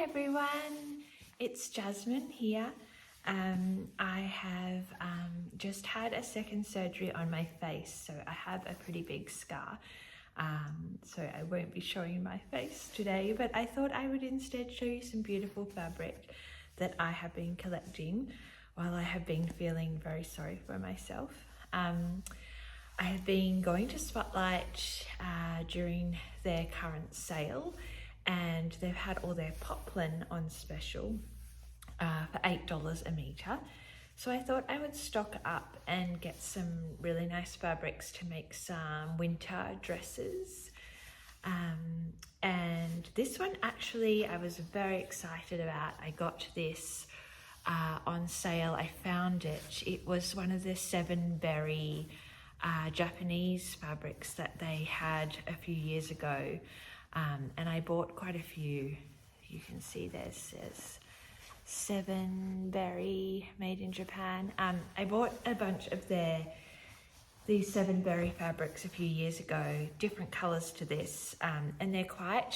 everyone, it's Jasmine here. I have just had a second surgery on my face, so I have a pretty big scar. So I won't be showing my face today, but I thought I would instead show you some beautiful fabric that I have been collecting while I have been feeling very sorry for myself. I have been going to Spotlight during their current sale, and they've had all their poplin on special for $8 a metre. So I thought I would stock up and get some really nice fabrics to make some winter dresses. And this one actually I was very excited about. I got this on sale. I found it. It was one of the 7-berry Japanese fabrics that they had a few years ago. And I bought quite a few. You can see there's 7-berry made in Japan. I bought a bunch of these 7-berry fabrics a few years ago, different colors to this, and they're quite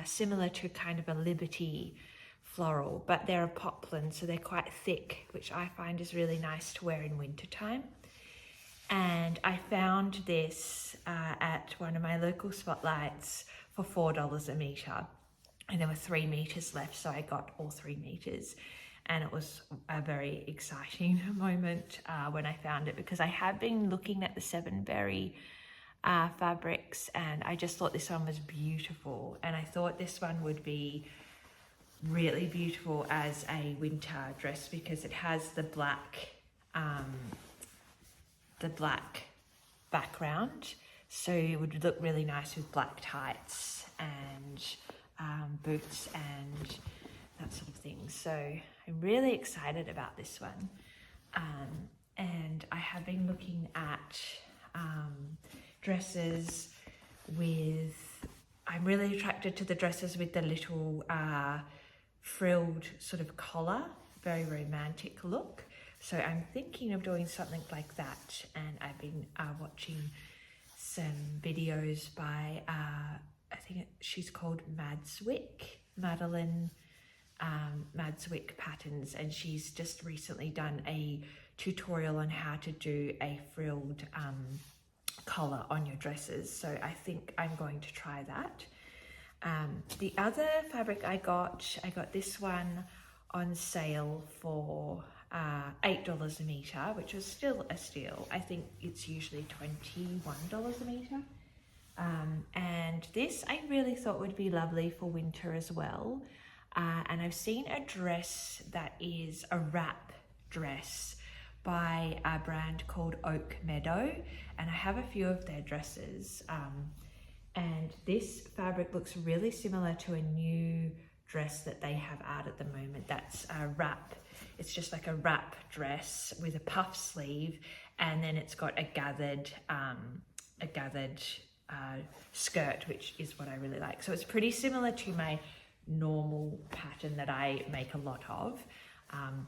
similar to kind of a Liberty floral, but they're a poplin, so they're quite thick, which I find is really nice to wear in wintertime. And I found this at one of my local Spotlights for $4 a metre. And there were 3 meters left, so I got all 3 meters. And it was a very exciting moment when I found it, because I have been looking at the 7-berry fabrics, and I just thought this one was beautiful. And I thought this one would be really beautiful as a winter dress, because it has the black background. So it would look really nice with black tights and boots and that sort of thing. So I'm really excited about this one. And I have been looking at dresses with, I'm really attracted to the dresses with the little frilled sort of collar, very romantic look. So I'm thinking of doing something like that. And I've been watching some videos by I think she's called Madeline Madswick Patterns, and she's just recently done a tutorial on how to do a frilled collar on your dresses. So I think I'm going to try that. The other fabric I got this one on sale for $8 a metre, which was still a steal. I think it's usually $21 a metre. And this I really thought would be lovely for winter as well. And I've seen a dress that is a wrap dress by a brand called Oak Meadow, and I have a few of their dresses. And this fabric looks really similar to a new dress that they have out at the moment. That's a wrap. It's just like a wrap dress with a puff sleeve, and then it's got a gathered skirt, which is what I really like. So it's pretty similar to my normal pattern that I make a lot of,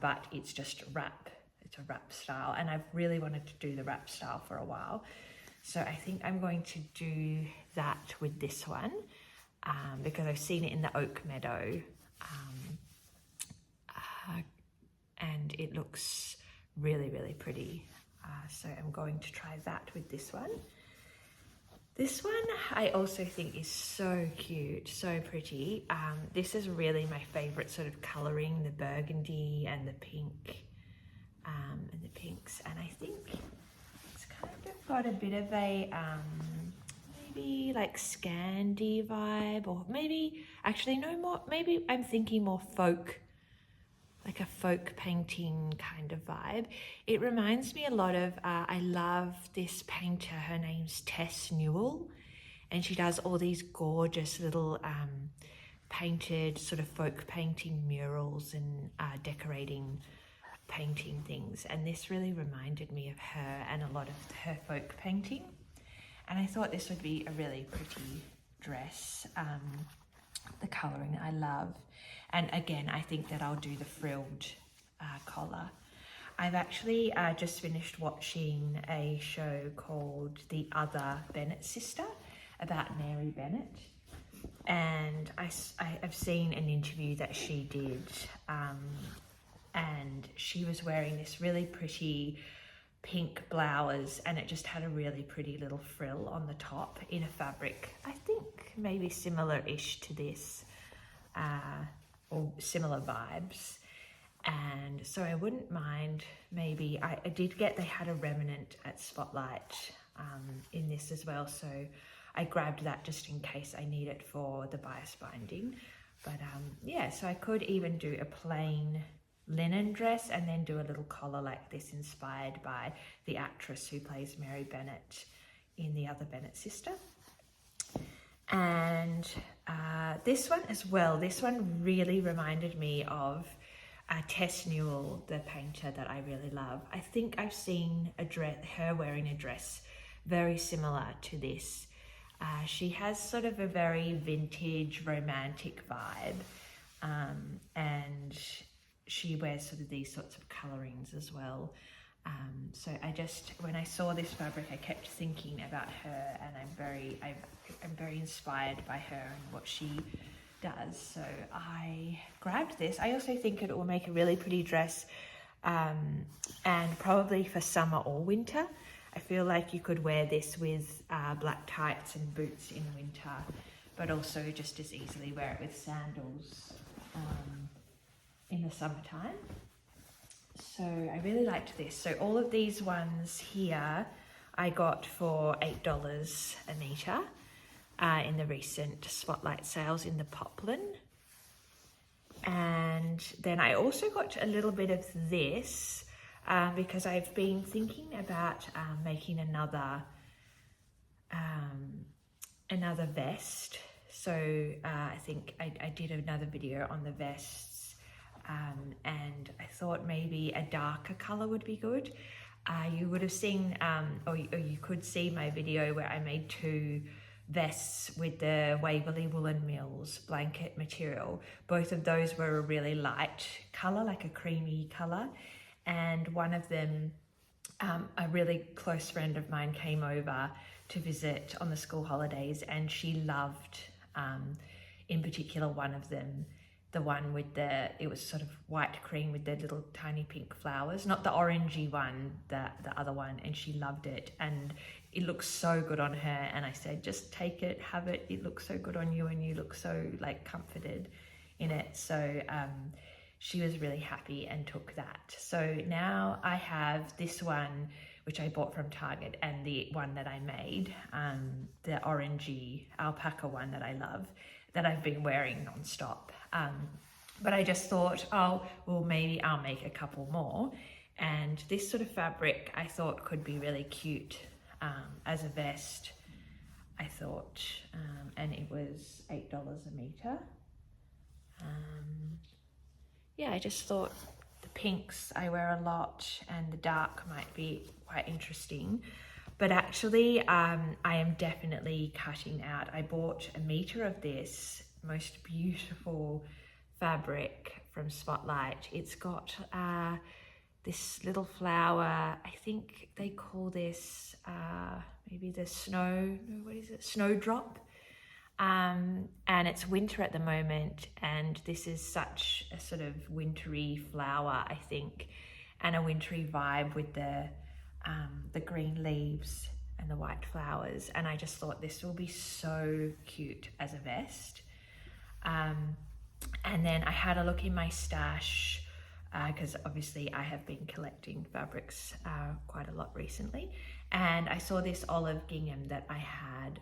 but it's just wrap. It's a wrap style, and I've really wanted to do the wrap style for a while. So I think I'm going to do that with this one, because I've seen it in the Oak Meadow, and it looks really, really pretty. So I'm going to try that with this one. This one I also think is so cute, so pretty. This is really my favorite sort of coloring, the burgundy and the pink, and the pinks. And I think it's kind of got a bit of a, maybe like Scandi vibe, or maybe, actually no more, maybe I'm thinking more folk, like a folk painting kind of vibe. It reminds me a lot of, I love this painter, her name's Tess Newell, and she does all these gorgeous little painted sort of folk painting murals and decorating painting things. And this really reminded me of her and a lot of her folk painting. And I thought this would be a really pretty dress. The colouring I love. And again, I think that I'll do the frilled collar. I've actually just finished watching a show called The Other Bennett Sister about Mary Bennett. And I have seen an interview that she did, and she was wearing this really pretty pink blouse, and it just had a really pretty little frill on the top in a fabric, I think maybe similar-ish to this, or similar vibes. And so I wouldn't mind, maybe, I did get, they had a remnant at Spotlight in this as well, so I grabbed that just in case I need it for the bias binding. But yeah, so I could even do a plain linen dress and then do a little collar like this, inspired by the actress who plays Mary Bennett in The Other Bennett Sister. And this one as well, this one really reminded me of Tess Newell, the painter that I really love. I think I've seen her wearing a dress very similar to this. She has sort of a very vintage romantic vibe, and she wears sort of these sorts of colorings as well. So when I saw this fabric, I kept thinking about her, and I'm very inspired by her and what she does. So I grabbed this. I also think it will make a really pretty dress, and probably for summer or winter. I feel like you could wear this with black tights and boots in winter, but also just as easily wear it with sandals in the summertime. So I really liked this. So all of these ones here I got for $8 a metre in the recent Spotlight sales in the poplin. And then I also got a little bit of this because I've been thinking about making another vest. So I think I did another video on the vests, and I thought maybe a darker colour would be good. You would have seen, or you could see my video where I made 2 vests with the Waverley Woolen Mills blanket material. Both of those were a really light colour, like a creamy colour. And one of them, a really close friend of mine came over to visit on the school holidays, and she loved, in particular, one of them, the one with it was sort of white cream with the little tiny pink flowers, not the orangey one, the other one, and she loved it, and it looks so good on her. And I said, just take it, have it, it looks so good on you, and you look so like comforted in it. So she was really happy and took that. So now I have this one, which I bought from Target, and the one that I made, the orangey alpaca one that I love, that I've been wearing non-stop. But I just thought, oh, well, maybe I'll make a couple more. And this sort of fabric I thought could be really cute as a vest, I thought, and it was $8 a metre. Yeah, I just thought the pinks I wear a lot, and the dark might be quite interesting. But actually, I am definitely cutting out. I bought a metre of this most beautiful fabric from Spotlight. It's got this little flower. I think they call this maybe the snowdrop. And it's winter at the moment, and this is such a sort of wintry flower, I think, and a wintry vibe with the green leaves and the white flowers. And I just thought this will be so cute as a vest. And then I had a look in my stash, because obviously I have been collecting fabrics quite a lot recently, and I saw this olive gingham that I had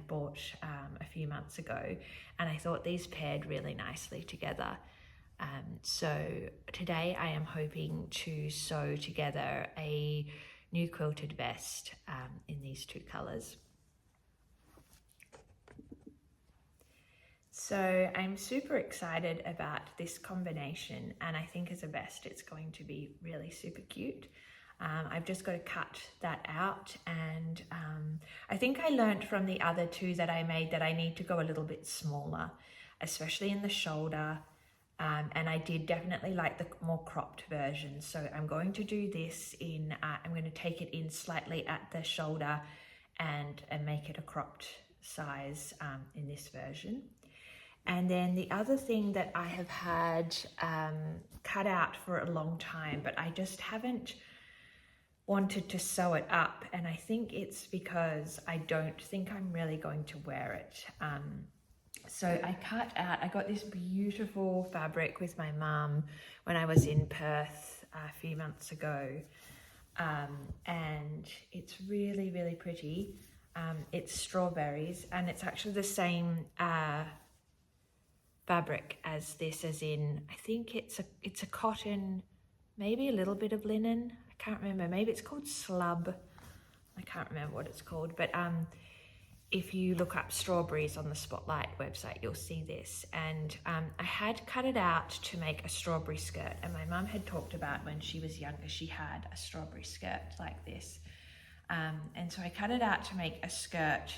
bought a few months ago, and I thought these paired really nicely together. So today I am hoping to sew together a new quilted vest in these 2 colours. So I'm super excited about this combination, and I think as a vest it's going to be really super cute. I've just got to cut that out, and I think I learned from the other 2 that I made that I need to go a little bit smaller, especially in the shoulder, and I did definitely like the more cropped version. So I'm going to do this in, I'm going to take it in slightly at the shoulder and make it a cropped size in this version. And then the other thing that I have had cut out for a long time, but I just haven't wanted to sew it up. And I think it's because I don't think I'm really going to wear it. So I got this beautiful fabric with my mum when I was in Perth a few months ago. And it's really, really pretty. It's strawberries, and it's actually the same fabric as this, as in, I think it's a cotton, maybe a little bit of linen. I can't remember. Maybe it's called slub. I can't remember what it's called, but if you look up strawberries on the Spotlight website, you'll see this. And I had cut it out to make a strawberry skirt, and my mum had talked about when she was younger, she had a strawberry skirt like this. And so I cut it out to make a skirt,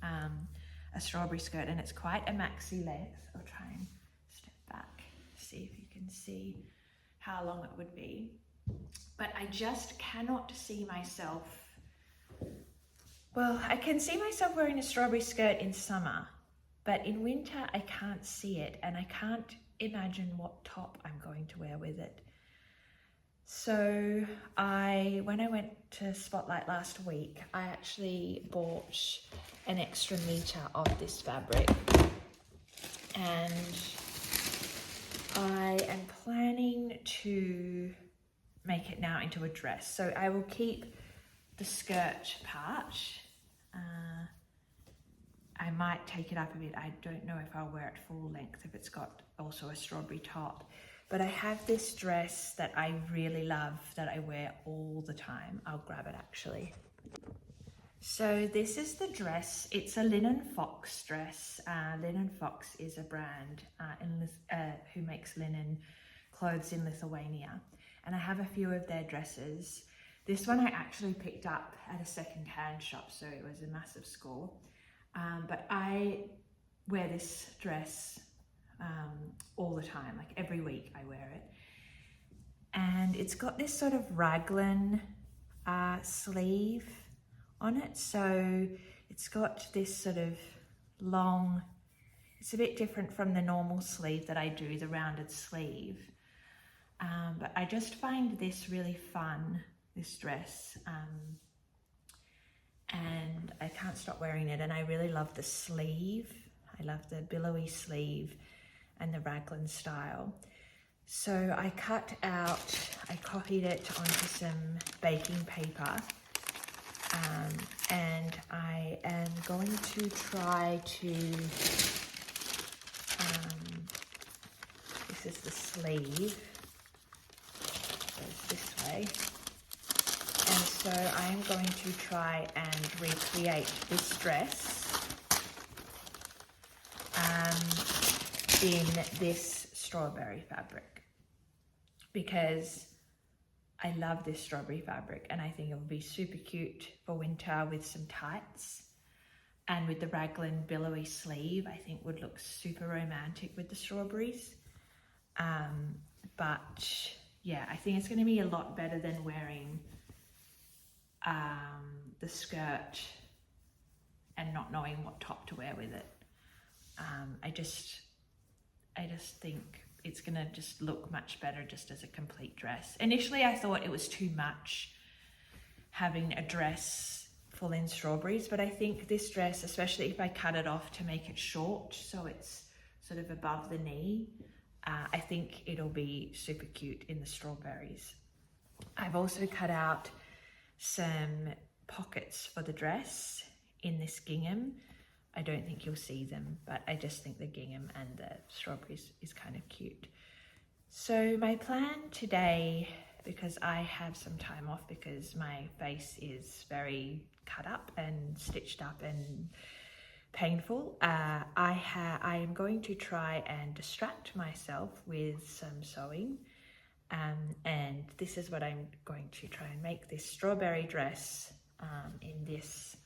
a strawberry skirt, and it's quite a maxi length. I'll try and step back, see if you can see how long it would be. But I just cannot see myself. Well, I can see myself wearing a strawberry skirt in summer, but in winter I can't see it, and I can't imagine what top I'm going to wear with it. So when I went to Spotlight last week, I actually bought an extra meter of this fabric, and I am planning to make it now into a dress. So I will keep the skirt part. I might take it up a bit. I don't know if I'll wear it full length, if it's got also a strawberry top. But I have this dress that I really love that I wear all the time. I'll grab it actually. So this is the dress. It's a Linen Fox dress. Linen Fox is a brand who makes linen clothes in Lithuania. And I have a few of their dresses. This one I actually picked up at a second-hand shop, so it was a massive score. But I wear this dress all the time, like every week I wear it. And it's got this sort of raglan sleeve on it. So it's got this sort of long, it's a bit different from the normal sleeve that I do, the rounded sleeve. But I just find this really fun, this dress. And I can't stop wearing it, and I really love the sleeve. I love the billowy sleeve and the raglan style. So I copied it onto some baking paper, and I am going to try to, this is the sleeve, it goes this way. And so I am going to try and recreate this dress in this strawberry fabric, because I love this strawberry fabric, and I think it would be super cute for winter with some tights, and with the raglan billowy sleeve, I think would look super romantic with the strawberries. But yeah, I think it's going to be a lot better than wearing the skirt and not knowing what top to wear with it. I just think it's gonna just look much better just as a complete dress. Initially I thought it was too much having a dress full in strawberries, but I think this dress, especially if I cut it off to make it short so it's sort of above the knee, I think it'll be super cute in the strawberries. I've also cut out some pockets for the dress in this gingham. I don't think you'll see them, but I just think the gingham and the strawberries is kind of cute. So my plan today, because I have some time off because my face is very cut up and stitched up and painful, I am going to try and distract myself with some sewing. And this is what I'm going to try and make, this strawberry dress in this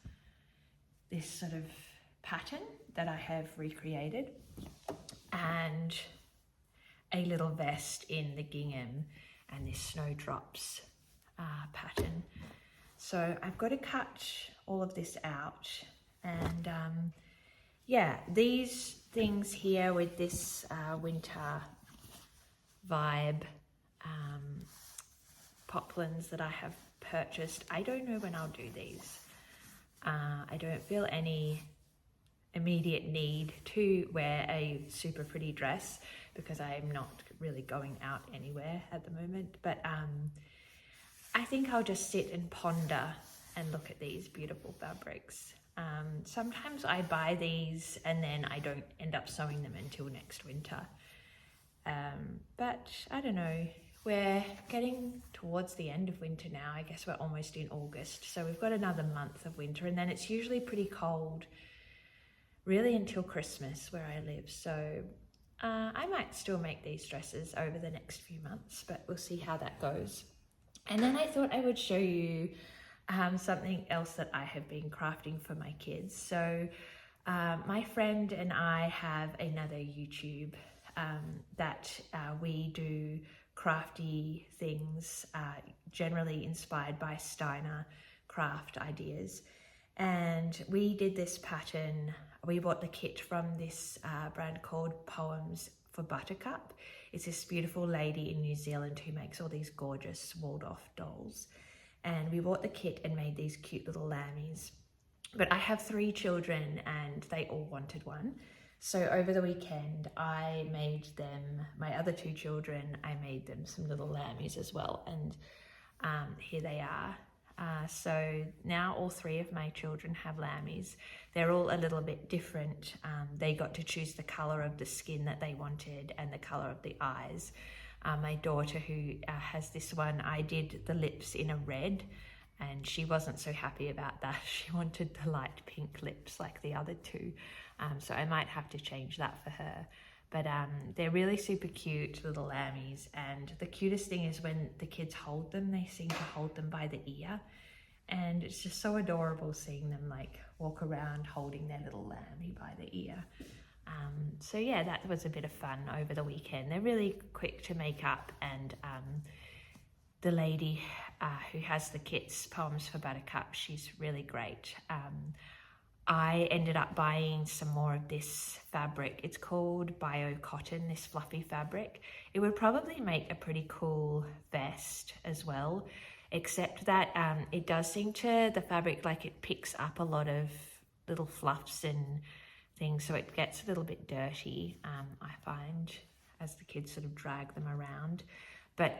sort of pattern that I have recreated, and a little vest in the gingham and this snowdrops pattern. So I've got to cut all of this out, and yeah, these things here with this winter vibe poplins that I have purchased. I don't know when I'll do these. I don't feel any immediate need to wear a super pretty dress because I am not really going out anywhere at the moment, but I think I'll just sit and ponder and look at these beautiful fabrics. Sometimes I buy these and then I don't end up sewing them until next winter, but I don't know, we're getting towards the end of winter now. I guess we're almost in August, so we've got another month of winter, and then it's usually pretty cold really until Christmas where I live. So I might still make these dresses over the next few months, but we'll see how that goes. And then I thought I would show you something else that I have been crafting for my kids. So my friend and I have another YouTube that we do crafty things, generally inspired by Steiner craft ideas. And we did this pattern. We bought the kit from this brand called Poems for Buttercup. It's this beautiful lady in New Zealand who makes all these gorgeous walled off dolls. And we bought the kit and made these cute little lammies. But I have 3 children and they all wanted one. So over the weekend, I made them, my other 2 children, I made them some little lammies as well. And here they are. So now all 3 of my children have lammies. They're all a little bit different. They got to choose the colour of the skin that they wanted and the colour of the eyes. My daughter, who has this one, I did the lips in a red, and she wasn't so happy about that. She wanted the light pink lips like the other 2. So I might have to change that for her. But they're really super cute little lammies, and the cutest thing is when the kids hold them, they seem to hold them by the ear, and it's just so adorable seeing them like walk around holding their little lammy by the ear. So yeah, that was a bit of fun over the weekend. They're really quick to make up, and the lady who has the kits, Poems for Buttercup, she's really great. I ended up buying some more of this fabric. It's called biocotton, this fluffy fabric. It would probably make a pretty cool vest as well, except that it does seem to, the fabric, like it picks up a lot of little fluffs and things, so it gets a little bit dirty, I find, as the kids sort of drag them around. But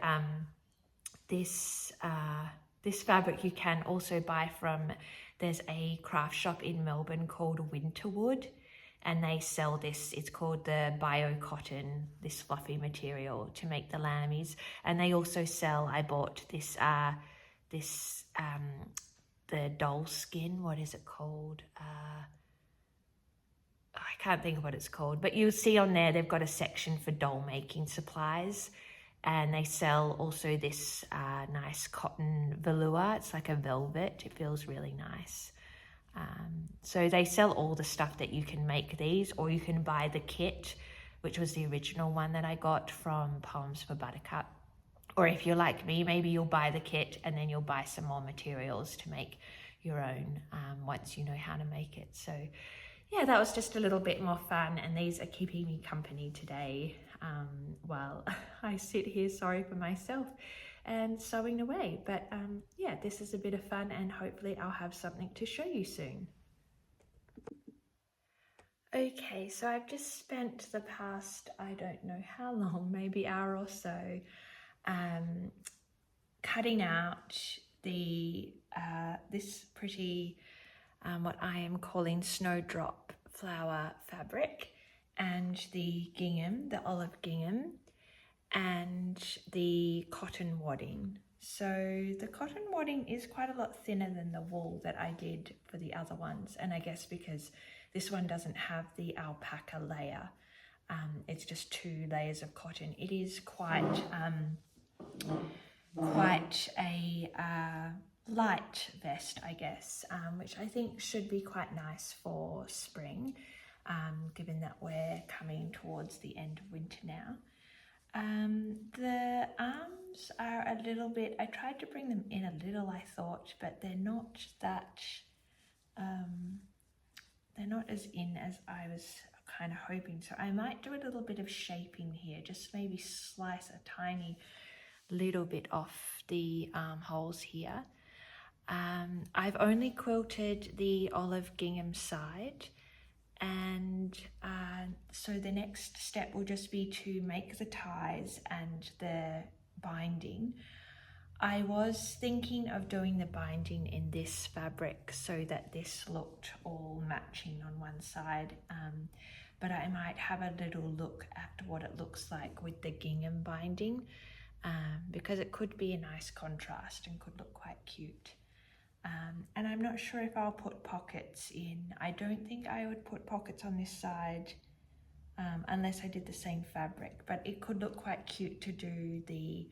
this fabric you can also buy from, there's a craft shop in Melbourne called Winterwood, and they sell this. It's called the biocotton, this fluffy material to make the lammies. And they also sell, I bought this, the doll skin, what is it called? I can't think of what it's called, but you'll see on there, they've got a section for doll making supplies. And they sell also this nice cotton velour. It's like a velvet. It feels really nice. So they sell all the stuff that you can make these, or you can buy the kit, which was the original one that I got from Poems for Buttercup. Or if you're like me, maybe you'll buy the kit and then you'll buy some more materials to make your own once you know how to make it. So yeah, that was just a little bit more fun, and these are keeping me company today while I sit here sorry for myself and sewing away. But yeah, this is a bit of fun, and hopefully I'll have something to show you soon. Okay, so I've just spent the past, I don't know how long, maybe hour or so, cutting out the this pretty what I am calling snowdrop flower fabric, and the gingham, the olive gingham, and the cotton wadding. So the cotton wadding is quite a lot thinner than the wool that I did for the other ones, and I guess because this one doesn't have the alpaca layer, it's just 2 layers of cotton. It is quite a light vest, I guess, which I think should be quite nice for spring, given that we're coming towards the end of winter now. The arms are a little bit, I tried to bring them in a little, I thought, but they're not that, they're not as in as I was kind of hoping. So I might do a little bit of shaping here, just maybe slice a tiny little bit off the holes here. I've only quilted the olive gingham side, and so the next step will just be to make the ties and the binding. I was thinking of doing the binding in this fabric so that this looked all matching on one side, but I might have a little look at what it looks like with the gingham binding, because it could be a nice contrast and could look quite cute. And I'm not sure if I'll put pockets in. I don't think I would put pockets on this side unless I did the same fabric, but it could look quite cute to do the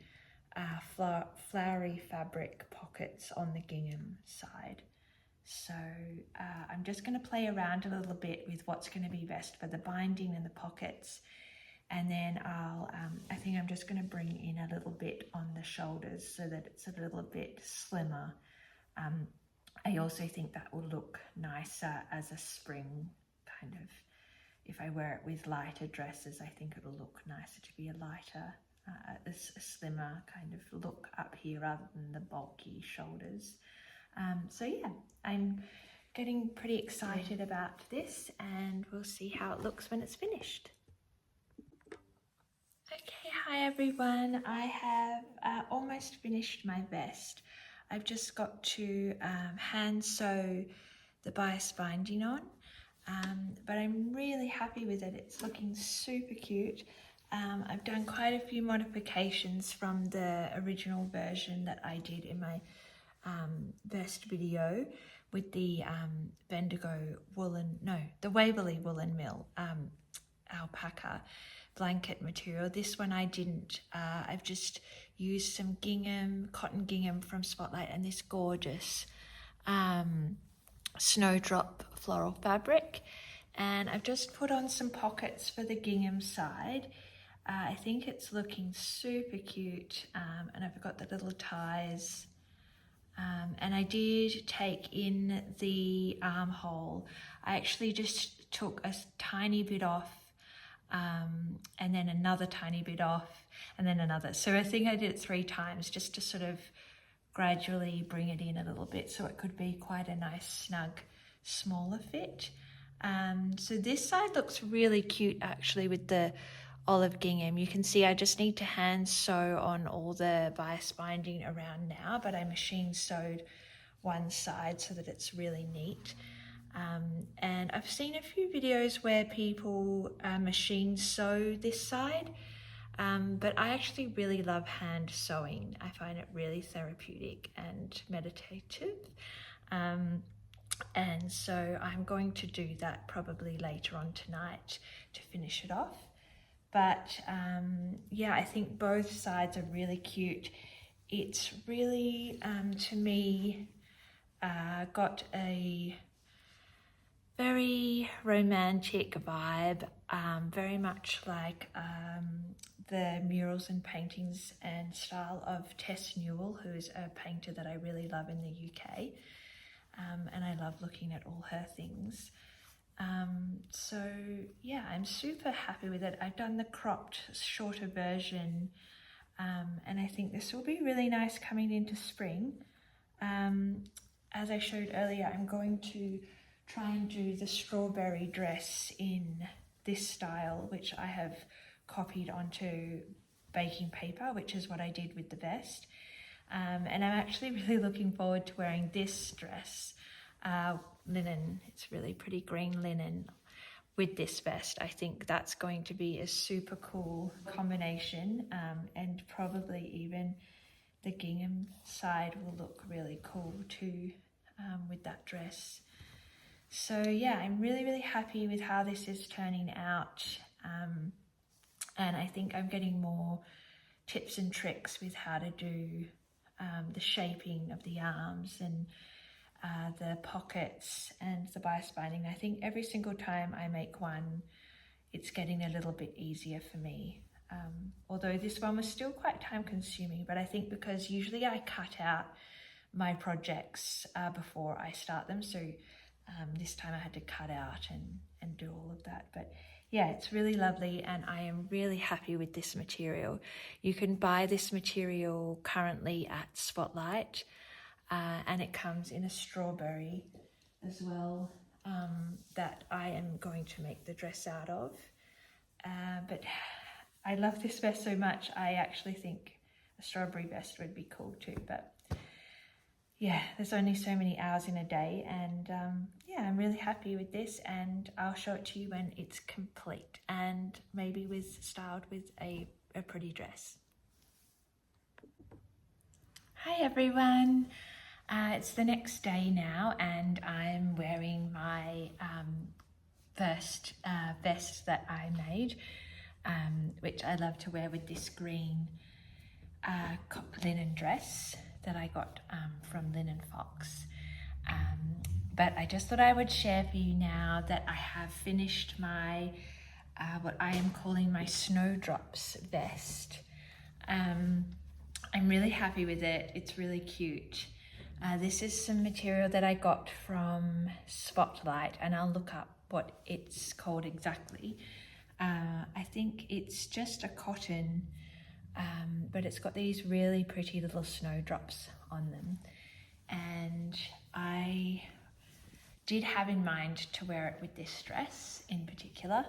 flowery fabric pockets on the gingham side. So I'm just going to play around a little bit with what's going to be best for the binding and the pockets, and then I think I'm just going to bring in a little bit on the shoulders so that it's a little bit slimmer. I also think that will look nicer as a spring kind of, if I wear it with lighter dresses, I think it'll look nicer to be a lighter, a slimmer kind of look up here rather than the bulky shoulders. So yeah, I'm getting pretty excited about this, and we'll see how it looks when it's finished. Okay, hi everyone. I have almost finished my vest. I've just got to hand sew the bias binding on, but I'm really happy with it. It's looking super cute. I've done quite a few modifications from the original version that I did in my vest video with the the Waverley Woolen Mill alpaca blanket material. This one I didn't. I've just used some gingham, cotton gingham from Spotlight, and this gorgeous snowdrop floral fabric, and I've just put on some pockets for the gingham side. I think it's looking super cute, and I've got the little ties, and I did take in the armhole. I actually just took a tiny bit off, and then another tiny bit off, and then another. So I think I did it 3 times just to sort of gradually bring it in a little bit so it could be quite a nice snug smaller fit. So this side looks really cute actually with the olive gingham. You can see I just need to hand sew on all the bias binding around now, but I machine sewed one side so that it's really neat. And I've seen a few videos where people machine sew this side, but I actually really love hand sewing. I find it really therapeutic and meditative. And so I'm going to do that probably later on tonight to finish it off. But yeah, I think both sides are really cute. It's really, to me, got a very romantic vibe, very much like the murals and paintings and style of Tess Newell, who's a painter that I really love in the UK. And I love looking at all her things. So yeah, I'm super happy with it. I've done the cropped shorter version, and I think this will be really nice coming into spring. As I showed earlier, I'm going to try and do the strawberry dress in this style, which I have copied onto baking paper, which is what I did with the vest. And I'm actually really looking forward to wearing this dress, linen. It's really pretty green linen with this vest. I think that's going to be a super cool combination, and probably even the gingham side will look really cool too, with that dress. So yeah, I'm really, really happy with how this is turning out. And I think I'm getting more tips and tricks with how to do the shaping of the arms and the pockets and the bias binding. I think every single time I make one, it's getting a little bit easier for me. Although this one was still quite time consuming, but I think because usually I cut out my projects before I start them. So this time I had to cut out and do all of that. But yeah, it's really lovely and I am really happy with this material. You can buy this material currently at Spotlight and it comes in a strawberry as well that I am going to make the dress out of. But I love this vest so much, I actually think a strawberry vest would be cool too. But yeah, there's only so many hours in a day and yeah, I'm really happy with this and I'll show it to you when it's complete and maybe styled with a pretty dress. Hi everyone, it's the next day now and I'm wearing my first vest that I made, which I love to wear with this green linen dress that I got from Linen Fox. But I just thought I would share for you now that I have finished my what I am calling my Snowdrops vest. I'm really happy with it. It's really cute. This is some material that I got from Spotlight and I'll look up what it's called exactly. I think it's just a cotton, but it's got these really pretty little snowdrops on them. And I did have in mind to wear it with this dress in particular,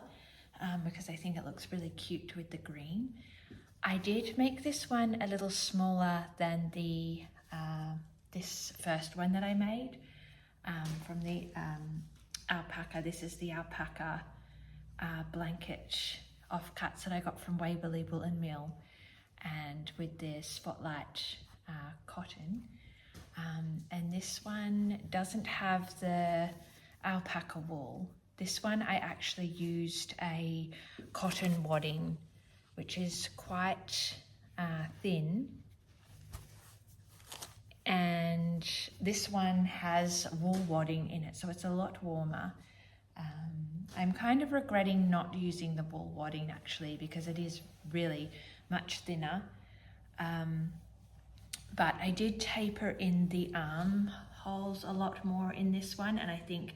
because I think it looks really cute with the green. I did make this one a little smaller than the this first one that I made from the alpaca. This is the alpaca blanket offcuts that I got from Waverley Wool and Mill, and with the Spotlight cotton. And this one doesn't have the alpaca wool. This one I actually used a cotton wadding, which is quite thin. And this one has wool wadding in it, so it's a lot warmer. I'm kind of regretting not using the wool wadding actually, because it is really much thinner. But I did taper in the armholes a lot more in this one, and I think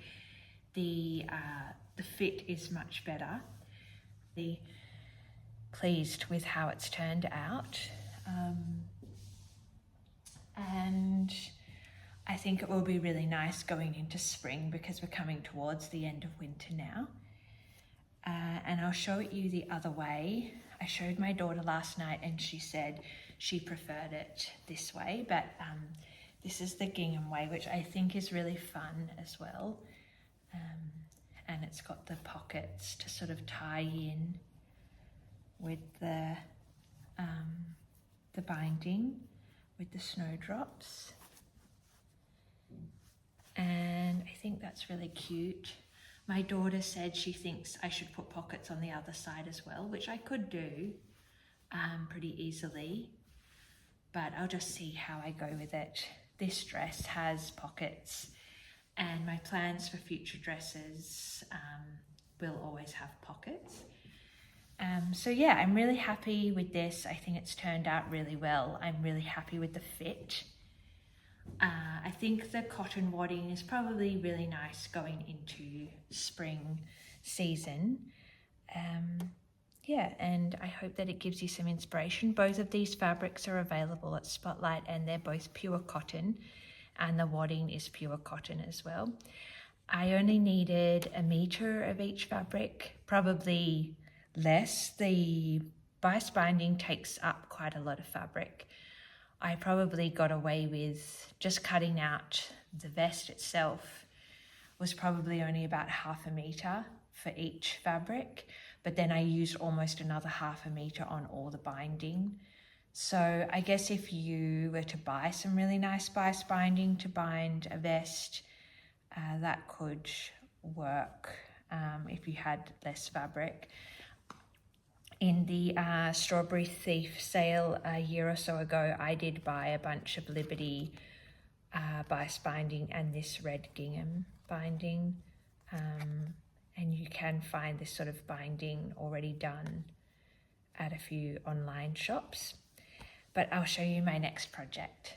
the fit is much better. Really pleased with how it's turned out. And I think it will be really nice going into spring because we're coming towards the end of winter now. And I'll show it you the other way. I showed my daughter last night and she said she preferred it this way, but this is the gingham way, which I think is really fun as well. And it's got the pockets to sort of tie in with the binding with the snowdrops. And I think that's really cute. My daughter said she thinks I should put pockets on the other side as well, which I could do pretty easily, but I'll just see how I go with it. This dress has pockets and my plans for future dresses will always have pockets. So yeah, I'm really happy with this. I think it's turned out really well. I'm really happy with the fit. I think the cotton wadding is probably really nice going into spring season. Yeah, and I hope that it gives you some inspiration. Both of these fabrics are available at Spotlight and they're both pure cotton, and the wadding is pure cotton as well. I only needed 1 meter of each fabric, probably less. The bias binding takes up quite a lot of fabric. I probably got away with just cutting out the vest itself was probably only about 1/2 meter for each fabric, but then I used almost another 1/2 meter on all the binding. So I guess if you were to buy some really nice bias binding to bind a vest, that could work if you had less fabric. In the Strawberry Thief sale a year or so ago, I did buy a bunch of Liberty bias binding and this red gingham binding. And you can find this sort of binding already done at a few online shops. But I'll show you my next project.